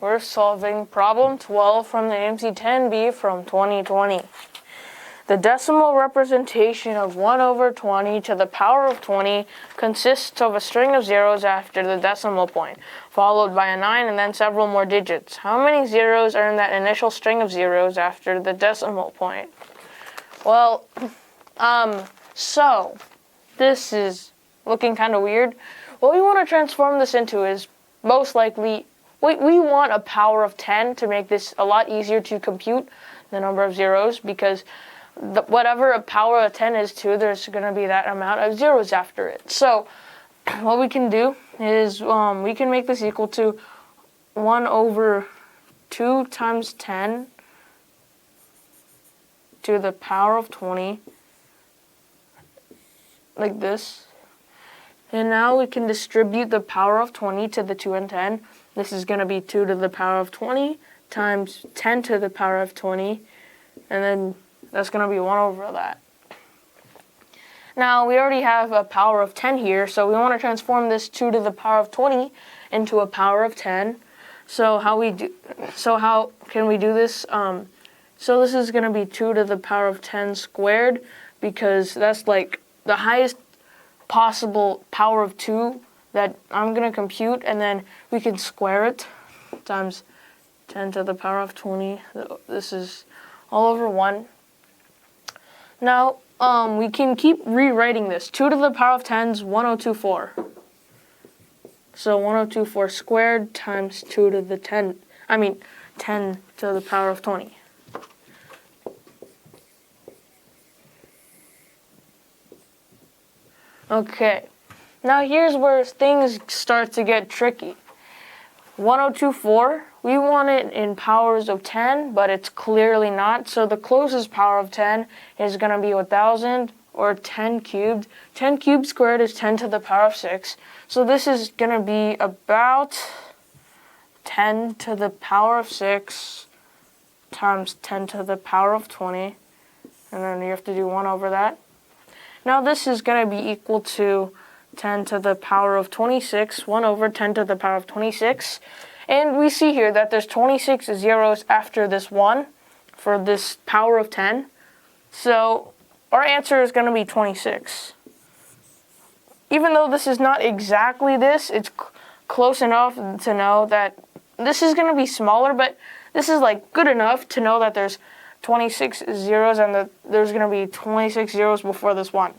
we're solving problem 12 from the AMC 10B from 2020. The decimal representation of 1 over 20 to the power of 20 consists of a string of zeros after the decimal point, followed by a 9 and then several more digits. How many zeros are in that initial string of zeros after the decimal point? Well, so this is looking kind of weird. What we want to transform this into is most likely, we want a power of 10 to make this a lot easier to compute the number of zeros, because whatever a power of 10 is to, there's going to be that amount of zeros after it. So what we can do is we can make this equal to 1 over 2 times 10 to the power of 20, like this. And now we can distribute the power of 20 to the 2 and 10. This is going to be 2 to the power of 20 times 10 to the power of 20. And then that's going to be 1 over that. Now, we already have a power of 10 here, so we want to transform this 2 to the power of 20 into a power of 10. So how can we do this? So this is going to be 2 to the power of 10 squared, because that's like the highest possible power of 2 that I'm going to compute, and then we can square it times 10 to the power of 20. This is all over 1. Now, we can keep rewriting this. 2 to the power of 10 is 1024. So 1024 squared times 2 to the 10 to the power of 20. Okay, now here's where things start to get tricky. 1024, we want it in powers of 10, but it's clearly not. So the closest power of 10 is going to be 1000, or 10 cubed. 10 cubed squared is 10 to the power of 6. So this is going to be about 10 to the power of 6 times 10 to the power of 20. And then you have to do 1 over that. Now this is going to be equal to 10 to the power of 26, 1 over 10 to the power of 26. And we see here that there's 26 zeros after this 1 for this power of 10. So our answer is going to be 26. Even though this is not exactly this, it's close enough to know that this is going to be smaller, but this is like good enough to know that there's 26 zeros and that there's going to be 26 zeros before this 1.